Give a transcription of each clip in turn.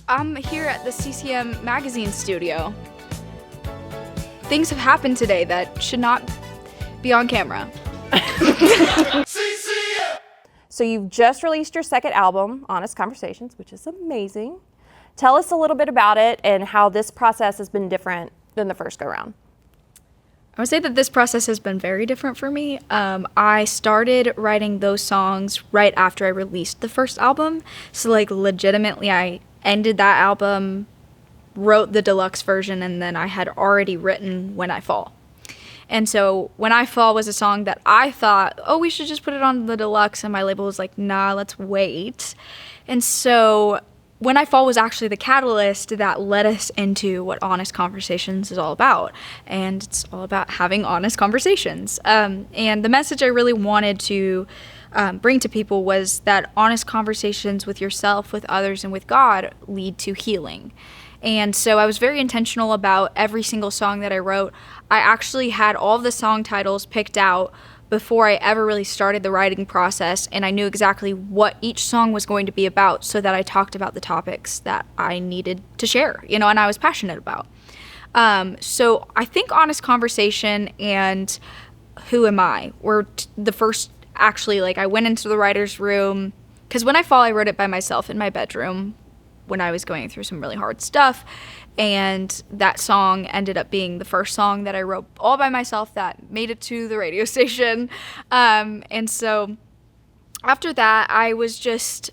I'm here at the CCM magazine studio. Things have happened today that should not be on camera. So you've just released your second album, Honest Conversations, which is amazing. Tell us a little bit about it and how this process has been different than the first go-round. I would say that this process has been very different for me. I started writing those songs right after I released the first album. So legitimately I ended that album, wrote the deluxe version, and then I had already written When I Fall. And so When I Fall was a song that I thought, oh, we should just put it on the deluxe, and my label was like, nah, let's wait. And so When I Fall was actually the catalyst that led us into what Honest Conversations is all about. And it's all about having honest conversations. And the message I really wanted to bring to people was that honest conversations with yourself, with others, and with God lead to healing. And so I was very intentional about every single song that I wrote. I actually had all of the song titles picked out before I ever really started the writing process, and I knew exactly what each song was going to be about so that I talked about the topics that I needed to share, and I was passionate about. So I think Honest Conversation and Who Am I were the first, actually, I went into the writer's room, because When I Fall, I wrote it by myself in my bedroom when I was going through some really hard stuff. And that song ended up being the first song that I wrote all by myself that made it to the radio station. And so after that, I was just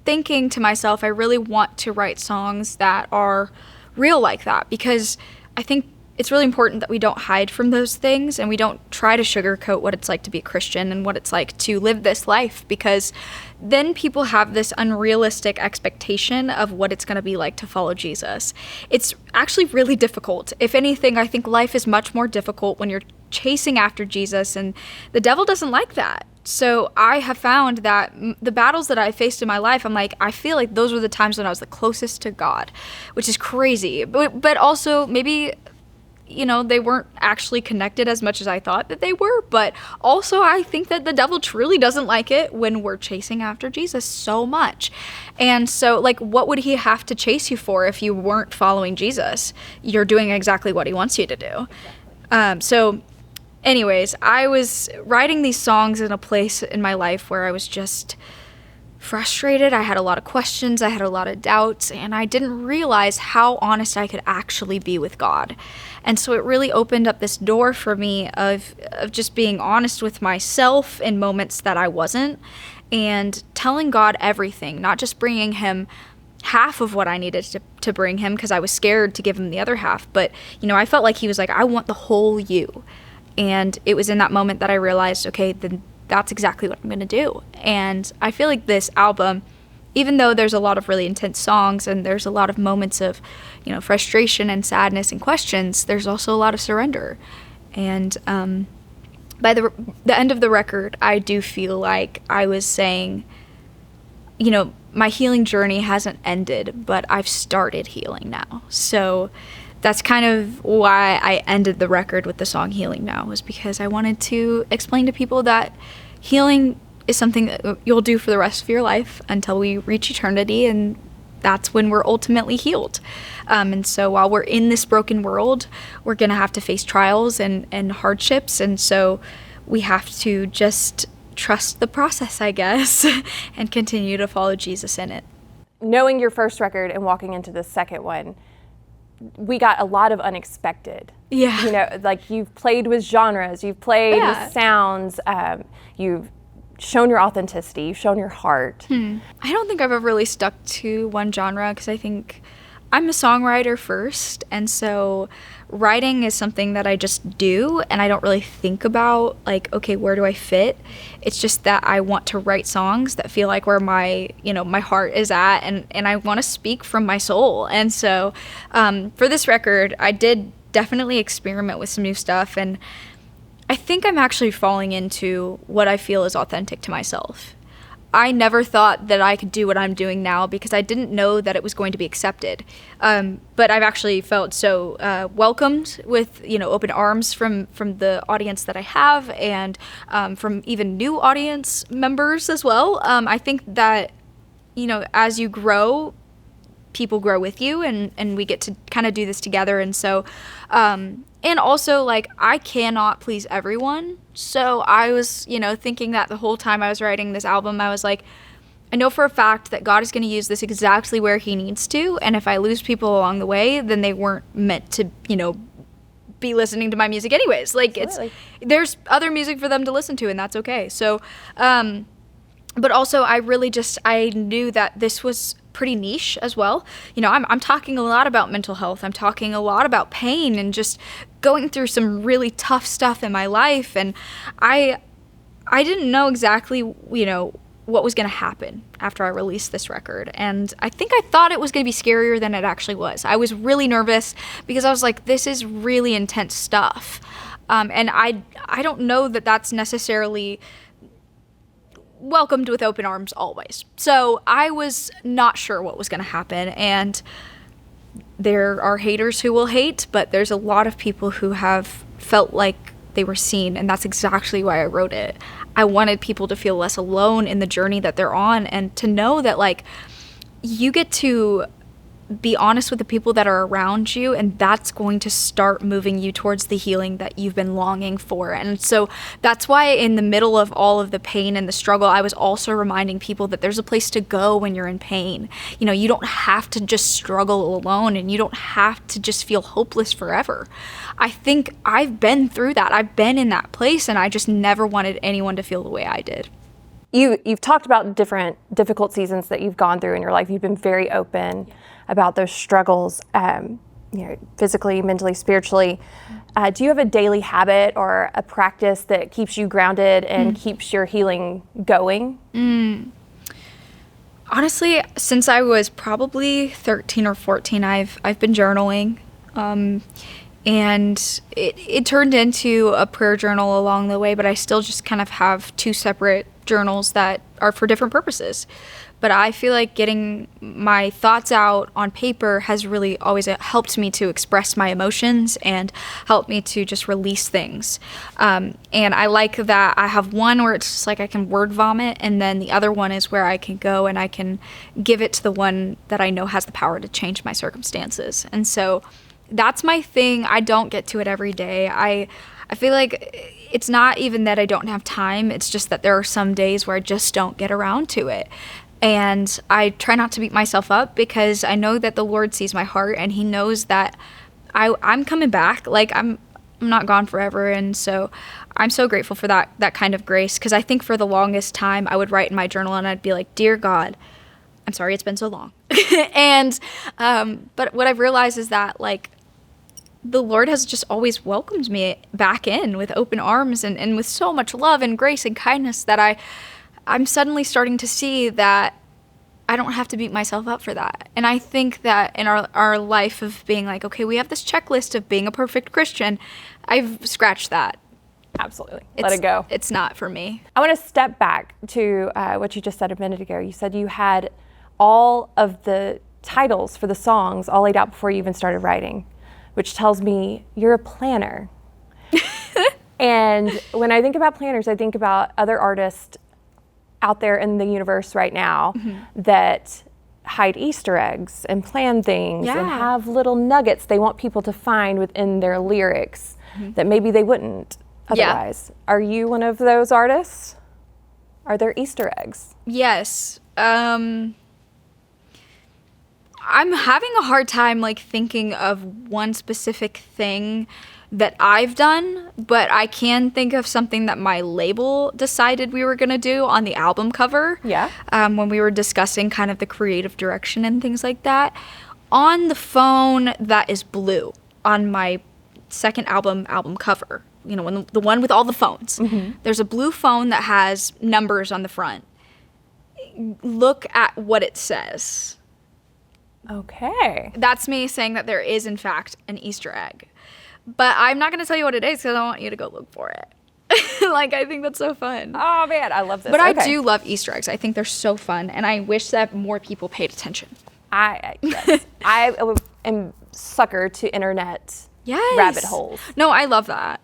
thinking to myself, I really want to write songs that are real like that, because I think it's really important that we don't hide from those things and we don't try to sugarcoat what it's like to be a Christian and what it's like to live this life, because then people have this unrealistic expectation of what it's going to be like to follow Jesus. It's actually really difficult. If anything, I think life is much more difficult when you're chasing after Jesus, and the devil doesn't like that. So I have found that the battles that I faced in my life, I feel like those were the times when I was the closest to God, which is crazy. But also maybe they weren't actually connected as much as I thought that they were. But also I think that the devil truly doesn't like it when we're chasing after Jesus so much. And so what would he have to chase you for if you weren't following Jesus? You're doing exactly what he wants you to do. So anyways, I was writing these songs in a place in my life where I was just frustrated. I had a lot of questions. I had a lot of doubts, and I didn't realize how honest I could actually be with God. And so it really opened up this door for me of just being honest with myself in moments that I wasn't, and telling God everything, not just bringing him half of what I needed to bring him because I was scared to give him the other half. But, I felt like he was like, I want the whole you. And it was in that moment that I realized, okay, then that's exactly what I'm going to do. And I feel like this album, even though there's a lot of really intense songs and there's a lot of moments of, frustration and sadness and questions, there's also a lot of surrender. And by the end of the record, I do feel like I was saying, my healing journey hasn't ended, but I've started healing now. So that's kind of why I ended the record with the song Healing Now, was because I wanted to explain to people that healing is something that you'll do for the rest of your life until we reach eternity, and that's when we're ultimately healed. And so while we're in this broken world, we're going to have to face trials and hardships, and so we have to just trust the process, I guess, and continue to follow Jesus in it. Knowing your first record and walking into the second one, we got a lot of unexpected. Yeah. You've played with genres, you've played with sounds, you've shown your authenticity, you've shown your heart. I don't think I've ever really stuck to one genre, because I think I'm a songwriter first, and so writing is something that I just do, and I don't really think about, okay, where do I fit? It's just that I want to write songs that feel like where my heart is at, and I want to speak from my soul. And so for this record, I did definitely experiment with some new stuff, and I think I'm actually falling into what I feel is authentic to myself. I never thought that I could do what I'm doing now because I didn't know that it was going to be accepted. But I've actually felt so welcomed with, open arms from the audience that I have, and from even new audience members as well. I think that, as you grow, people grow with you, and we get to kind of do this together. And so, and also, like, I cannot please everyone. So I was, thinking that the whole time I was writing this album, I was like, I know for a fact that God is going to use this exactly where he needs to. And if I lose people along the way, then they weren't meant to, be listening to my music anyways. Like, there's other music for them to listen to, and that's okay. So, but also I knew that this was pretty niche as well. I'm talking a lot about mental health. I'm talking a lot about pain and just going through some really tough stuff in my life. And I didn't know exactly, what was going to happen after I released this record. And I think I thought it was going to be scarier than it actually was. I was really nervous because I was like, this is really intense stuff. And I don't know that that's necessarily welcomed with open arms always. So I was not sure what was going to happen. And there are haters who will hate, but there's a lot of people who have felt like they were seen, and that's exactly why I wrote it. I wanted people to feel less alone in the journey that they're on, and to know that, like, you get to be honest with the people that are around you, and that's going to start moving you towards the healing that you've been longing for. And so that's why in the middle of all of the pain and the struggle, I was also reminding people that there's a place to go when you're in pain. You don't have to just struggle alone, and you don't have to just feel hopeless forever. I think I've been through that. I've been in that place, and I just never wanted anyone to feel the way I did. You've talked about different difficult seasons that you've gone through in your life. You've been very open about those struggles, physically, mentally, spiritually. Do you have a daily habit or a practice that keeps you grounded and keeps your healing going? Honestly, since I was probably 13 or 14, I've been journaling. And it turned into a prayer journal along the way, but I still just kind of have two separate journals that are for different purposes. But I feel like getting my thoughts out on paper has really always helped me to express my emotions and helped me to just release things. And I like that I have one where it's just like I can word vomit, and then the other one is where I can go and I can give it to the one that I know has the power to change my circumstances. And so that's my thing. I don't get to it every day. I feel like it's not even that I don't have time. It's just that there are some days where I just don't get around to it. And I try not to beat myself up because I know that the Lord sees my heart, and he knows that I'm coming back. Like, I'm not gone forever. And so I'm so grateful for that kind of grace, because I think for the longest time I would write in my journal and I'd be like, dear God, I'm sorry it's been so long. And but what I've realized is that, like, the Lord has just always welcomed me back in with open arms and with so much love and grace and kindness that I'm suddenly starting to see that I don't have to beat myself up for that. And I think that in our life of being like, okay, we have this checklist of being a perfect Christian, I've scratched that. Absolutely. Let it go. It's not for me. I want to step back to what you just said a minute ago. You said you had all of the titles for the songs all laid out before you even started writing, which tells me you're a planner. And when I think about planners, I think about other artists out there in the universe right now that hide Easter eggs and plan things and have little nuggets they want people to find within their lyrics that maybe they wouldn't otherwise. Are you one of those artists? Are there Easter eggs? Yes. I'm having a hard time, like, thinking of one specific thing that I've done, but I can think of something that my label decided we were going to do on the album cover. Yeah. When we were discussing kind of the creative direction and things like that. On the phone that is blue on my second album cover, the one with all the phones, there's a blue phone that has numbers on the front. Look at what it says. Okay. That's me saying that there is, in fact, an Easter egg. But I'm not going to tell you what it is because I want you to go look for it. Like, I think that's so fun. Oh, man, I love this. But okay. I do love Easter eggs. I think they're so fun, and I wish that more people paid attention. Yes. I am sucker to internet rabbit holes. No, I love that.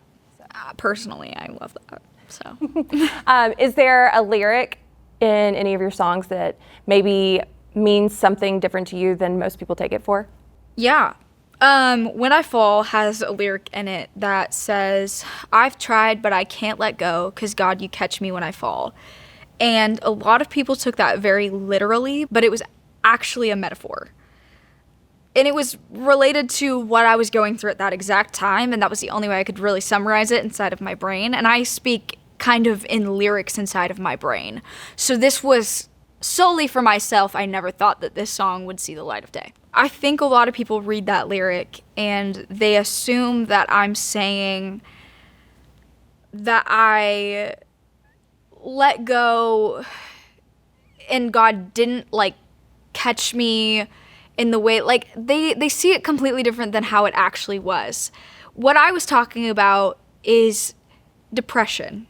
Personally, I love that. So, is there a lyric in any of your songs that maybe means something different to you than most people take it for? Yeah. When I Fall has a lyric in it that says, I've tried, but I can't let go, 'cause God, you catch me when I fall. And a lot of people took that very literally, but it was actually a metaphor. And it was related to what I was going through at that exact time, and that was the only way I could really summarize it inside of my brain. And I speak kind of in lyrics inside of my brain. So this was solely for myself. I never thought that this song would see the light of day. I think a lot of people read that lyric and they assume that I'm saying that I let go and God didn't like catch me in the way, like they see it completely different than how it actually was. What I was talking about is depression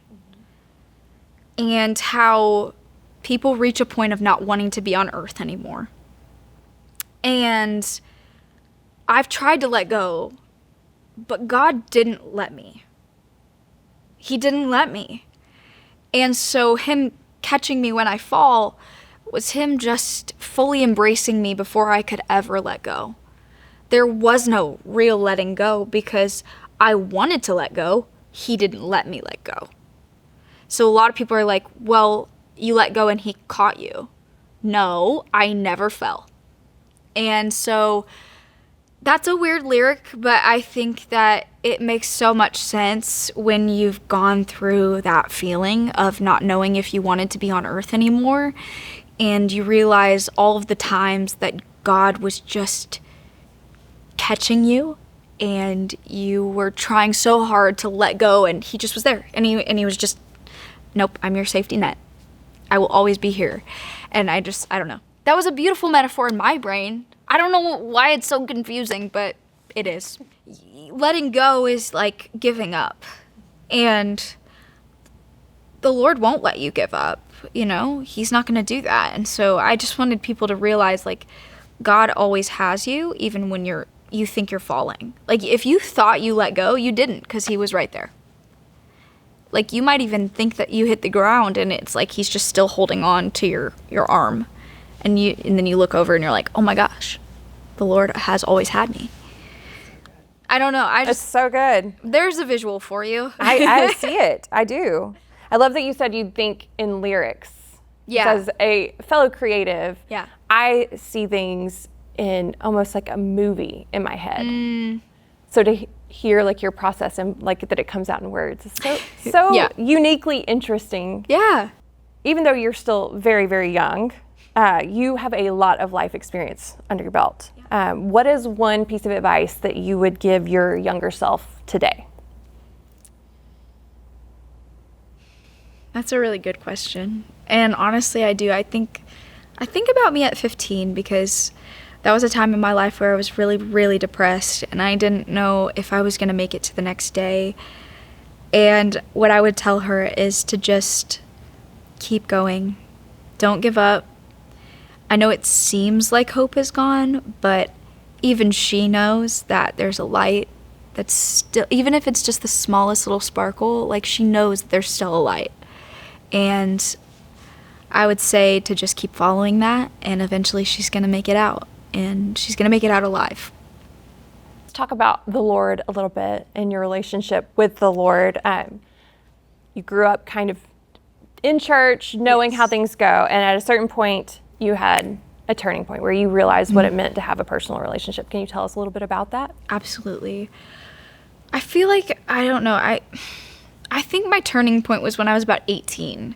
and how people reach a point of not wanting to be on earth anymore. And I've tried to let go, but God didn't let me. He didn't let me. And so him catching me when I fall was him just fully embracing me before I could ever let go. There was no real letting go because I wanted to let go. He didn't let me let go. So a lot of people are like, well, you let go and he caught you. No, I never fell. And so that's a weird lyric, but I think that it makes so much sense when you've gone through that feeling of not knowing if you wanted to be on earth anymore. And you realize all of the times that God was just catching you and you were trying so hard to let go and he just was there. And he was just, nope, I'm your safety net. I will always be here. And I don't know. That was a beautiful metaphor in my brain. I don't know why it's so confusing, but it is. Letting go is like giving up. And the Lord won't let you give up, you know? He's not going to do that. And so I just wanted people to realize, like, God always has you, even when you think you're falling. Like, if you thought you let go, you didn't, because he was right there. Like, you might even think that you hit the ground, and it's like he's just still holding on to your arm. And then you look over, and you're like, oh my gosh, the Lord has always had me. I don't know. It's so good. There's a visual for you. I see it. I do. I love that you said you think in lyrics. Yeah. As a fellow creative, yeah, I see things in almost like a movie in my head. So to hear like your process and like that it comes out in words is so yeah. uniquely interesting. Yeah. Even though you're still very, very young, you have a lot of life experience under your belt. Yeah. What is one piece of advice that you would give your younger self today? That's a really good question. And honestly, I do. I think about me at 15 because that was a time in my life where I was really, really depressed and I didn't know if I was going to make it to the next day. And what I would tell her is to just keep going. Don't give up. I know it seems like hope is gone, but even she knows that there's a light that's still, even if it's just the smallest little sparkle, like she knows that there's still a light. And I would say to just keep following that, and eventually she's going to make it out, and she's going to make it out alive. Let's talk about the Lord a little bit and your relationship with the Lord. You grew up kind of in church, knowing Yes. how things go, and at a certain point, you had a turning point where you realized what it meant to have a personal relationship. Can you tell us a little bit about that? Absolutely. I feel like, I don't know, I think my turning point was when I was about 18.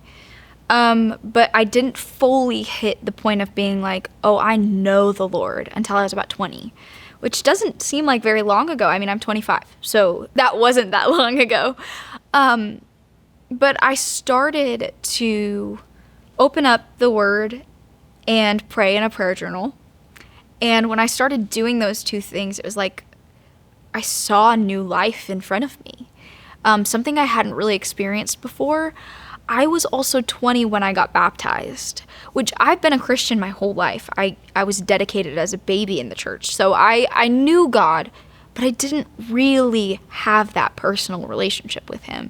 But I didn't fully hit the point of being like, oh, I know the Lord until I was about 20, which doesn't seem like very long ago. I mean, I'm 25, so that wasn't that long ago. But I started to open up the Word and pray in a prayer journal. And when I started doing those two things, it was like I saw a new life in front of me. Something I hadn't really experienced before. I was also 20 when I got baptized, which I've been a Christian my whole life. I was dedicated as a baby in the church. So I knew God, but I didn't really have that personal relationship with him.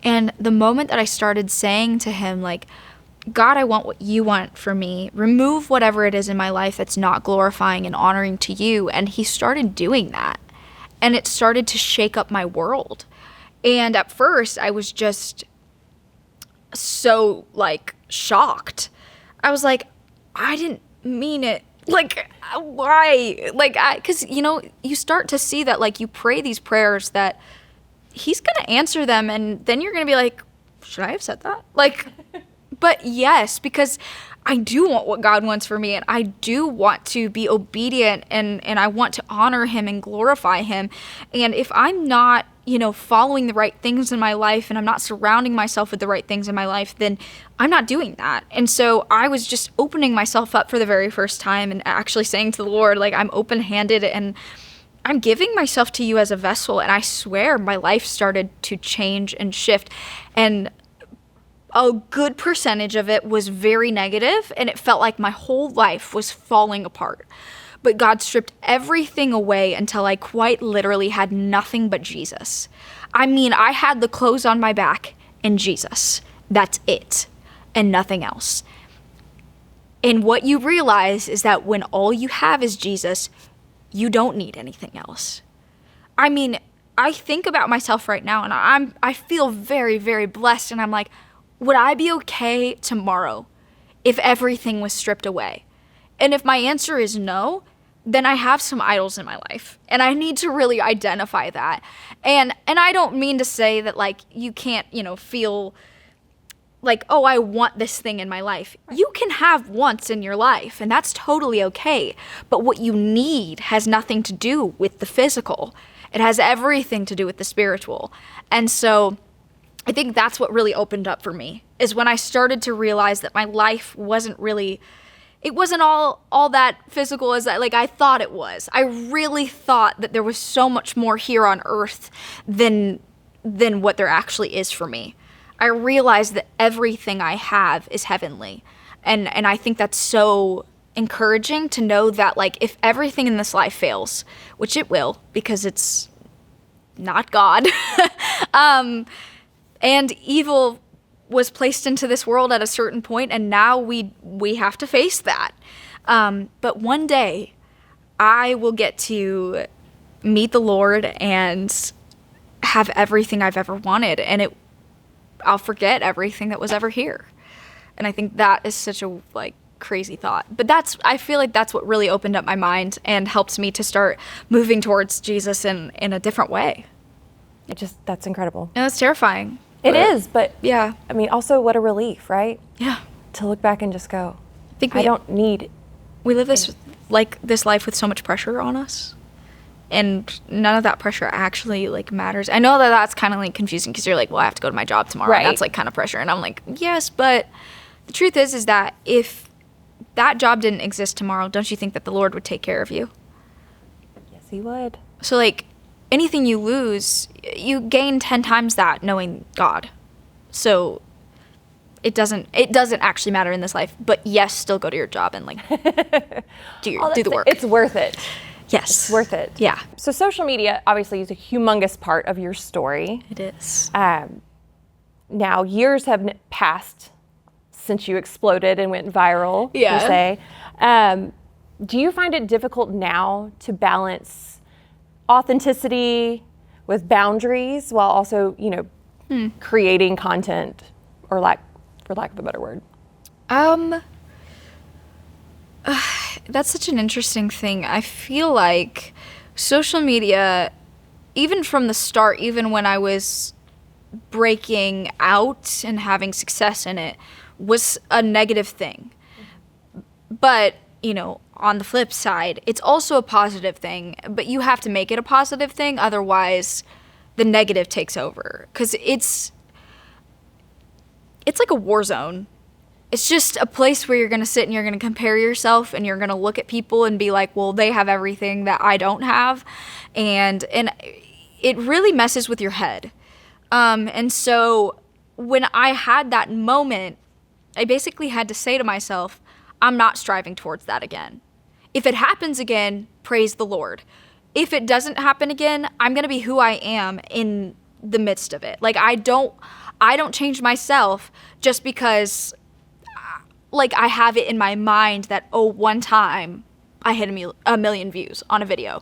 And the moment that I started saying to him, like, God, I want what you want for me. Remove whatever it is in my life that's not glorifying and honoring to you. And he started doing that. And it started to shake up my world. And at first, I was just so, like, shocked. I was like, I didn't mean it. Like, why? Like, because, you know, you start to see that, like, you pray these prayers that he's going to answer them. And then you're going to be like, should I have said that? Like, but yes, because I do want what God wants for me, and I do want to be obedient, and I want to honor him and glorify him. And if I'm not, you know, following the right things in my life, and I'm not surrounding myself with the right things in my life, then I'm not doing that. And so I was just opening myself up for the very first time and actually saying to the Lord, like, I'm open-handed and I'm giving myself to you as a vessel. And I swear my life started to change and shift. And a good percentage of it was very negative, and it felt like my whole life was falling apart. But God stripped everything away until I quite literally had nothing but Jesus. I mean, I had the clothes on my back and Jesus. That's it, and nothing else. And what you realize is that when all you have is Jesus, you don't need anything else. I mean, I think about myself right now, and I feel very, very blessed, and I'm like, would I be okay tomorrow if everything was stripped away? And if my answer is no, then I have some idols in my life, and I need to really identify that. And I don't mean to say that, like, you can't, you know, feel like, oh, I want this thing in my life. You can have wants in your life, and that's totally okay. But what you need has nothing to do with the physical. It has everything to do with the spiritual. And so I think that's what really opened up for me, is when I started to realize that my life wasn't really, it wasn't all that physical as like I thought it was. I really thought that there was so much more here on earth than what there actually is for me. I realized that everything I have is heavenly. And I think that's so encouraging to know that, like, if everything in this life fails, which it will, because it's not God, and evil was placed into this world at a certain point, and now we have to face that. But one day, I will get to meet the Lord and have everything I've ever wanted, and I'll forget everything that was ever here. And I think that is such a, like, crazy thought. But I feel like that's what really opened up my mind and helped me to start moving towards Jesus in a different way. That's incredible. And that's terrifying. It is, but yeah. I mean, also what a relief, right? Yeah. To look back and just go, I don't need. We live this life with so much pressure on us, and none of that pressure actually, like, matters. I know that that's kind of, like, confusing, because you're like, well, I have to go to my job tomorrow. Right. And that's, like, kind of pressure. And I'm like, yes, but the truth is that if that job didn't exist tomorrow, don't you think that the Lord would take care of you? Yes, he would. So, like, anything you lose, you gain 10 times that knowing God. So it doesn't actually matter in this life. But yes, still go to your job and, like, do the work. It's worth it. Yes. It's worth it. Yeah. So social media obviously is a humongous part of your story. It is. Now, years have passed since you exploded and went viral, Yeah. per se. Do you find it difficult now to balance authenticity with boundaries while also, you know, creating content, or for lack of a better word? That's such an interesting thing. I feel like social media, even from the start, even when I was breaking out and having success in it, was a negative thing. But, you know, on the flip side, it's also a positive thing, but you have to make it a positive thing, otherwise the negative takes over. Because it's like a war zone. It's just a place where you're going to sit and you're going to compare yourself, and you're going to look at people and be like, well, they have everything that I don't have. And it really messes with your head. And so when I had that moment, I basically had to say to myself, I'm not striving towards that again. If it happens again, praise the Lord. If it doesn't happen again, I'm going to be who I am in the midst of it. Like, I don't change myself just because like I have it in my mind that, oh, one time I hit a million views on a video.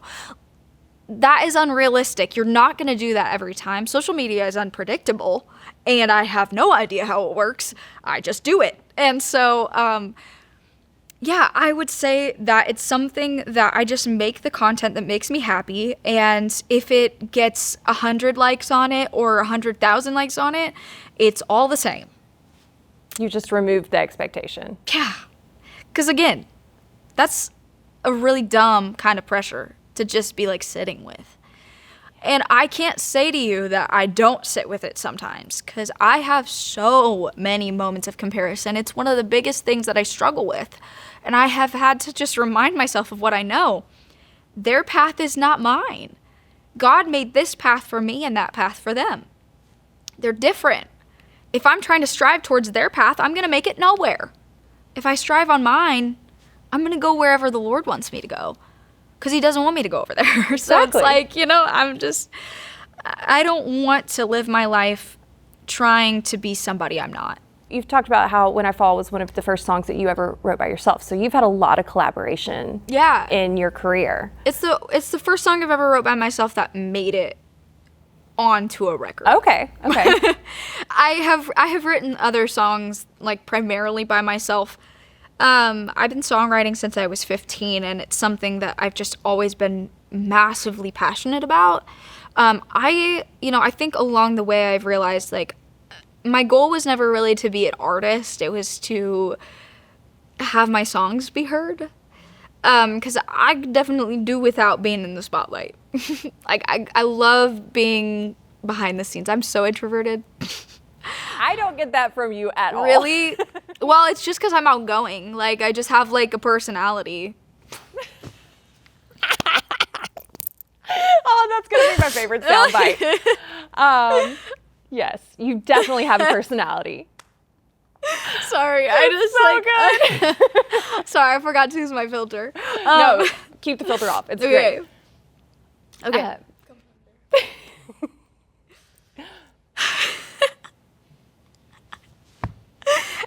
That is unrealistic. You're not going to do that every time. Social media is unpredictable, and I have no idea how it works. I just do it. And so, yeah, I would say that it's something that I just make the content that makes me happy. And if it gets 100 likes on it or 100,000 likes on it, it's all the same. You just removed the expectation. Yeah. Because again, that's a really dumb kind of pressure to just be like sitting with. And I can't say to you that I don't sit with it sometimes, because I have so many moments of comparison. It's one of the biggest things that I struggle with. And I have had to just remind myself of what I know. Their path is not mine. God made this path for me and that path for them. They're different. If I'm trying to strive towards their path, I'm going to make it nowhere. If I strive on mine, I'm going to go wherever the Lord wants me to go, because he doesn't want me to go over there. So Exactly. it's like, I don't want to live my life trying to be somebody I'm not. You've talked about how When I Fall was one of the first songs that you ever wrote by yourself. So you've had a lot of collaboration in your career. It's the first song I've ever wrote by myself that made it onto a record. Okay. I have written other songs like primarily by myself. I've been songwriting since I was 15, and it's something that I've just always been massively passionate about. I think along the way I've realized, like, my goal was never really to be an artist. It was to have my songs be heard. Because I definitely do without being in the spotlight. Like, I love being behind the scenes. I'm so introverted. I don't get that from you at all. Really? Well, it's just because I'm outgoing. Like, I just have, like, a personality. Oh, that's going to be my favorite soundbite. Yes, you definitely have a personality. Sorry, Sorry, I forgot to use my filter. No, keep the filter off. It's great. Okay.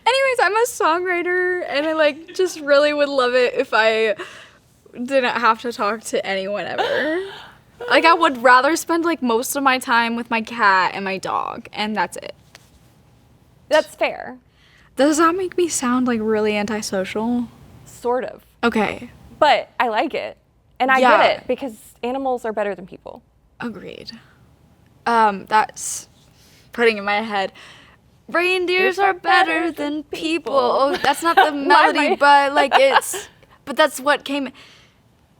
Anyways, I'm a songwriter, and I just really would love it if I didn't have to talk to anyone ever. Like, I would rather spend most of my time with my cat and my dog, and that's it. That's fair. Does that make me sound really antisocial? Sort of. Okay. But I like it. And I get it, because animals are better than people. Agreed. That's putting in my head, reindeers are better than people. Oh, that's not the melody, but but that's what came.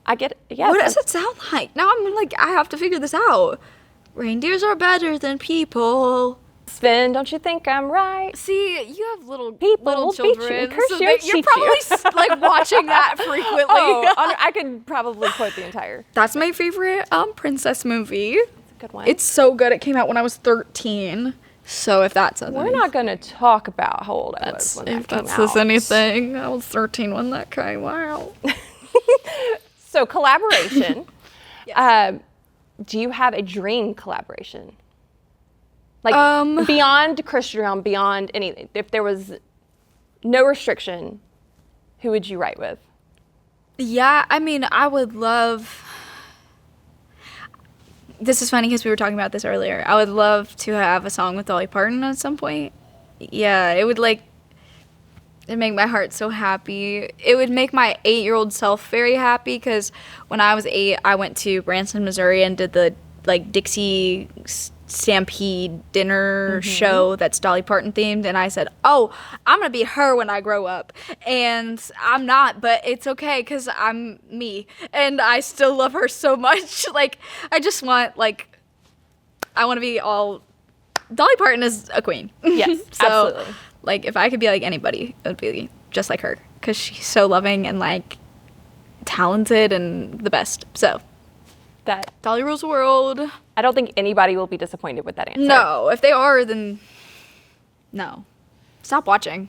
I get it. Yes, what does it sound like? Now I'm I have to figure this out. Reindeers are better than people. Sven, don't you think I'm right? See, you have little Beat children, you. so you're probably watching that frequently. Oh, I could probably quote the entire. That's my favorite princess movie. It's a good one. It's so good. It came out when I was 13. So if that's a We're not going to talk about how old I was when that came out. If that's anything, I was 13 when that came out. So collaboration. Yes. Do you have a dream collaboration? Beyond Christian realm, beyond anything. If there was no restriction, who would you write with? Yeah, I would love. This is funny because we were talking about this earlier. I would love to have a song with Dolly Parton at some point. Yeah, it would it'd make my heart so happy. It would make my 8-year-old self very happy, because when I was 8, I went to Branson, Missouri and did the Dixie Stampede dinner show that's Dolly Parton themed, and I said, oh, I'm gonna be her when I grow up. And I'm not, but it's okay, because I'm me, and I still love her so much. I just want, I want to be all. Dolly Parton is a queen. Yes, so, absolutely. If I could be anybody, it would be just like her, because she's so loving and talented and the best. So that Dolly rules the world. I don't think anybody will be disappointed with that answer. No, if they are, then no. Stop watching.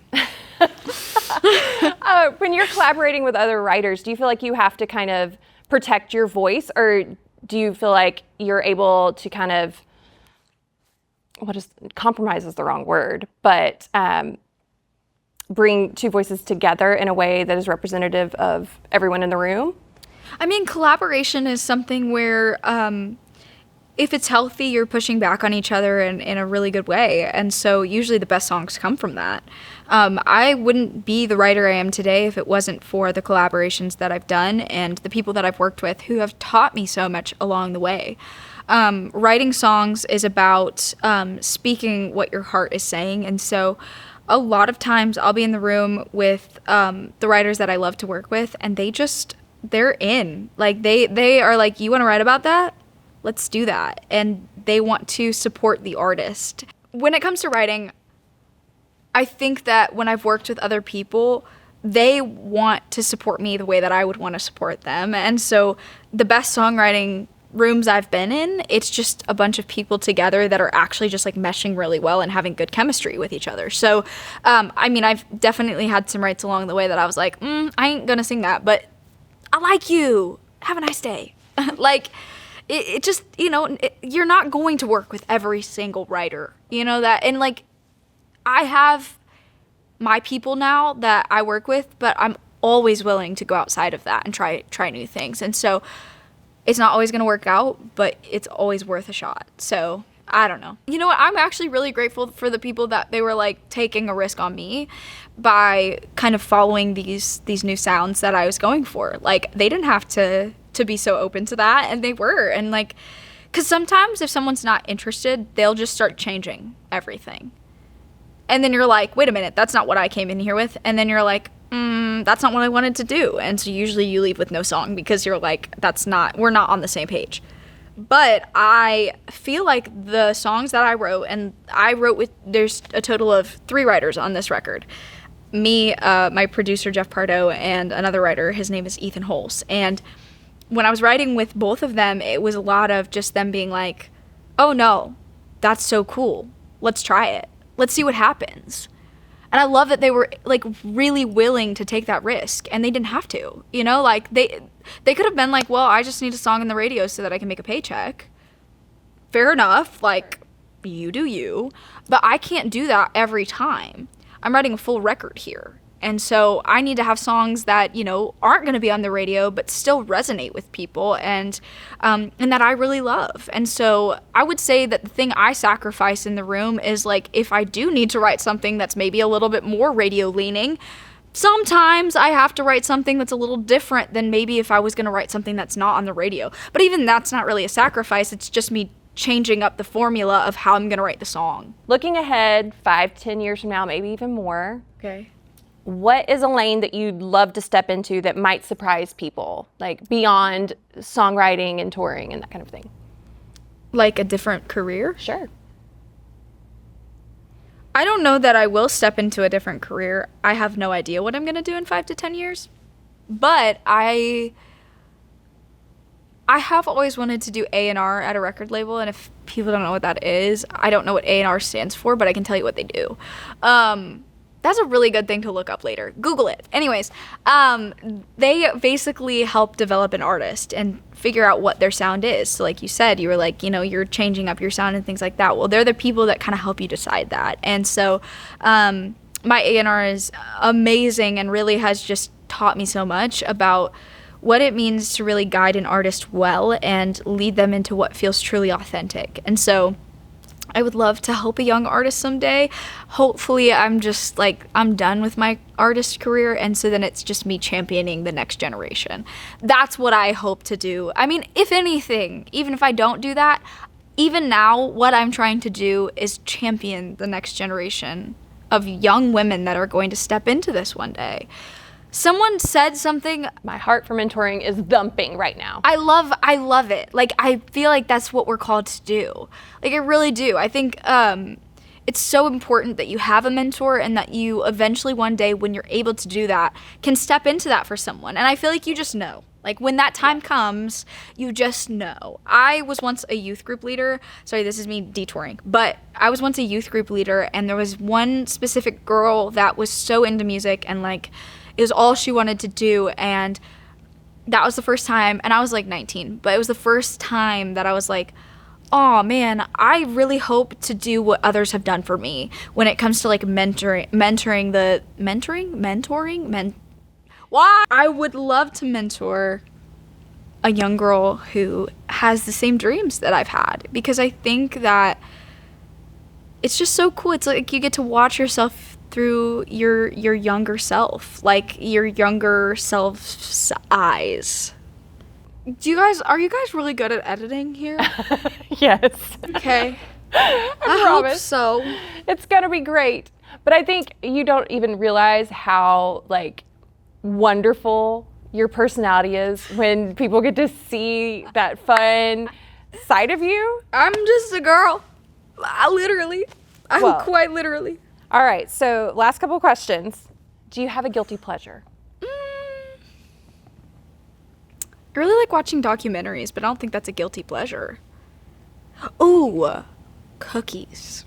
When you're collaborating with other writers, do you feel like you have to kind of protect your voice, or do you feel like you're able to kind of, compromise is the wrong word, but bring two voices together in a way that is representative of everyone in the room? I mean, collaboration is something where if it's healthy, you're pushing back on each other in a really good way. And so usually the best songs come from that. I wouldn't be the writer I am today if it wasn't for the collaborations that I've done and the people that I've worked with who have taught me so much along the way. Writing songs is about speaking what your heart is saying. And so a lot of times I'll be in the room with the writers that I love to work with, and they're in. Like, they are like, you want to write about that? Let's do that. And they want to support the artist. When it comes to writing, I think that when I've worked with other people, they want to support me the way that I would want to support them. And so the best songwriting rooms I've been in, it's just a bunch of people together that are actually just like meshing really well and having good chemistry with each other. So, I mean, I've definitely had some writes along the way that I was like, I ain't gonna sing that, but I like you. Have a nice day. Like, it just, you're not going to work with every single writer, that. And like, I have my people now that I work with, but I'm always willing to go outside of that and try new things. And so it's not always going to work out, but it's always worth a shot. So I don't know. You know what? I'm actually really grateful for the people that they were like taking a risk on me by kind of following these new sounds that I was going for. Like, they didn't have to be so open to that, and they were. And like, because sometimes if someone's not interested, they'll just start changing everything. And then you're like, wait a minute, that's not what I came in here with. And then you're like, that's not what I wanted to do. And so usually you leave with no song because you're like, we're not on the same page. But I feel like the songs that I wrote there's a total of 3 writers on this record. Me, my producer, Jeff Pardo, and another writer, his name is Ethan Holz. And when I was writing with both of them, it was a lot of just them being like, oh no, that's so cool. Let's try it. Let's see what happens. And I love that they were like really willing to take that risk, and they didn't have to, like they could have been like, well, I just need a song in the radio so that I can make a paycheck. Fair enough. Like, you do you, but I can't do that every time. I'm writing a full record here. And so I need to have songs that, aren't going to be on the radio, but still resonate with people and that I really love. And so I would say that the thing I sacrifice in the room is like, if I do need to write something that's maybe a little bit more radio leaning, sometimes I have to write something that's a little different than maybe if I was going to write something that's not on the radio. But even that's not really a sacrifice. It's just me changing up the formula of how I'm going to write the song. Looking ahead 5-10 years from now, maybe even more. Okay. What is a lane that you'd love to step into that might surprise people, like beyond songwriting and touring and that kind of thing? Like a different career? Sure. I don't know that I will step into a different career. I have no idea what I'm going to do in 5 to 10 years. But I have always wanted to do A&R at a record label, and if people don't know what that is, I don't know what A&R stands for, but I can tell you what they do. That's a really good thing to look up later. Google it. Anyways, they basically help develop an artist and figure out what their sound is. So like you said, you were like, you're changing up your sound and things like that. Well, they're the people that kind of help you decide that. And so my A&R is amazing and really has just taught me so much about what it means to really guide an artist well and lead them into what feels truly authentic. And so I would love to help a young artist someday. Hopefully I'm just like, I'm done with my artist career, and so then it's just me championing the next generation. That's what I hope to do. I mean, if anything, even if I don't do that, even now what I'm trying to do is champion the next generation of young women that are going to step into this one day. Someone said something. My heart for mentoring is thumping right now. I love it. Like, I feel like that's what we're called to do. Like, I really do. I think it's so important that you have a mentor and that you eventually one day, when you're able to do that, can step into that for someone. And I feel like you just know. Like, when that time comes, you just know. I was once a youth group leader. Sorry, this is me detouring. But I was once a youth group leader, and there was one specific girl that was so into music and, like, it was all she wanted to do, and that was the first time, and I was like 19, but it was the first time that I was like, Oh man, I really hope to do what others have done for me when it comes to like why? I would love to mentor a young girl who has the same dreams that I've had, because I think that it's just so cool. It's like you get to watch yourself through your younger self, like your younger self's eyes. Are you guys really good at editing here? Yes. Okay. I hope promise. so. It's gonna be great. But I think you don't even realize how like wonderful your personality is when people get to see that fun side of you. I'm just a girl. I'm quite literally. All right, so last couple questions. Do you have a guilty pleasure? I really like watching documentaries, but I don't think that's a guilty pleasure. Ooh, cookies.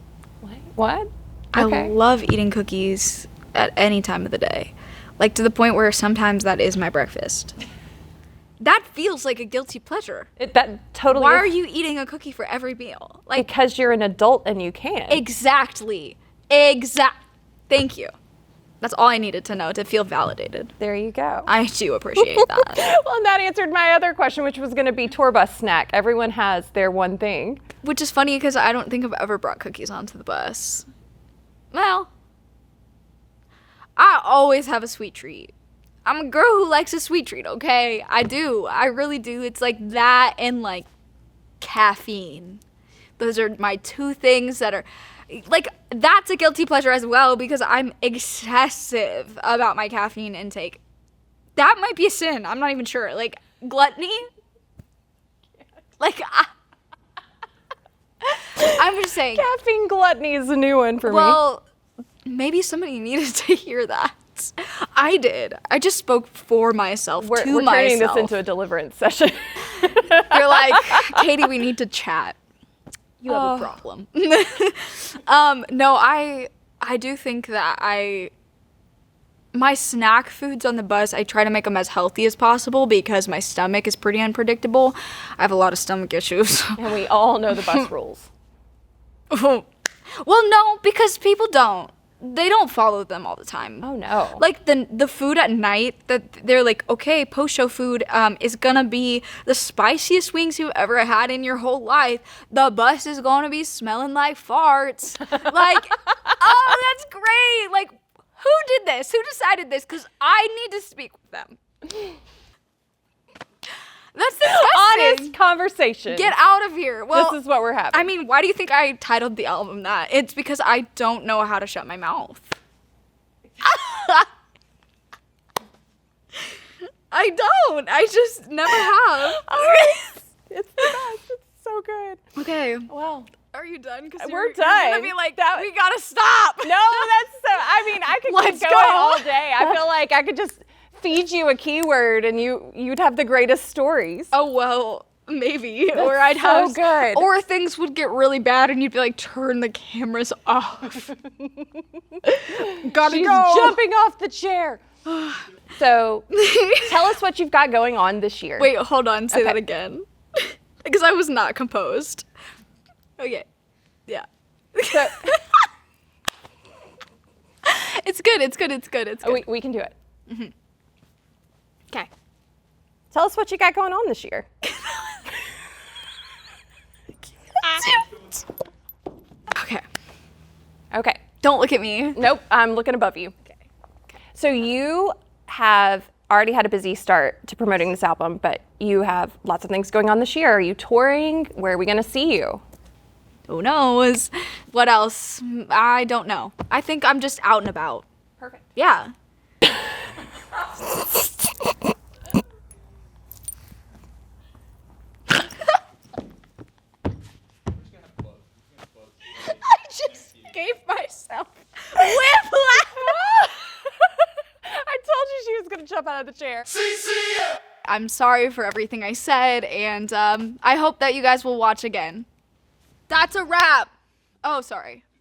What? I Okay. love eating cookies at any time of the day. Like to the point where sometimes that is my breakfast. That feels like a guilty pleasure. That totally Why is. are you eating a cookie for every meal? Like Because you're an adult and you can. exactly. Thank you. That's all I needed to know to feel validated. There you go. I do appreciate that. Well, and that answered my other question, which was going to be tour bus snack. Everyone has their one thing. Which is funny because I don't think I've ever brought cookies onto the bus. Well, I always have a sweet treat. I'm a girl who likes a sweet treat, okay? I do. I really do. It's like that and like caffeine. Those are my two things that are like, that's a guilty pleasure as well because I'm excessive about my caffeine intake. That might be a sin. I'm not even sure. Like gluttony? Like I'm just saying. Caffeine gluttony is a new one for me. Well, maybe somebody needed to hear that. I did. I just spoke for myself, We're myself. turning this into a deliverance session. You're like, Katie, we need to chat. You have a problem. No, I do think that my snack foods on the bus, I try to make them as healthy as possible because my stomach is pretty unpredictable. I have a lot of stomach issues. And we all know the bus rules. Well, no, because people don't. They don't follow them all the time. Oh, no. Like the food at night that they're like, okay, post-show food is gonna be the spiciest wings you've ever had in your whole life. The bus is gonna be smelling like farts. Like, oh, that's great. Like, who did this? Who decided this? Because I need to speak with them. That's disgusting. Honest conversation. Get out of here. Well, This is what we're having. I mean, why do you think I titled the album that? It's because I don't know how to shut my mouth. I don't. I just never have. It's the best. It's so good. Okay. Well, Are you done? Because We're You're gonna done. be like, we gotta stop. no, that's so. I mean, I could Let's keep going go. all day. I feel like I could just feed you a keyword and you'd have the greatest stories. Oh well, maybe. Or I'd so have good. Or things would get really bad, and you'd be like, turn the cameras off. Gotta She's go. jumping off the chair. So, tell us what you've got going on this year. Wait, hold on. Say Okay. that again. Because I was not composed. Okay. Yeah. So, It's good. It's good. It's good. It's good. we can do it. Okay. Tell us what you got going on this year. Okay. Okay. Don't look at me. Nope, I'm looking above you. Okay. So you have already had a busy start to promoting this album, but you have lots of things going on this year. Are you touring? Where are we going to see you? Who knows? What else? I don't know. I think I'm just out and about. Perfect. Yeah. I just gave myself whiplash. I told you she was going to jump out of the chair. I'm sorry for everything I said, and I hope that you guys will watch again. That's a wrap. Oh, sorry.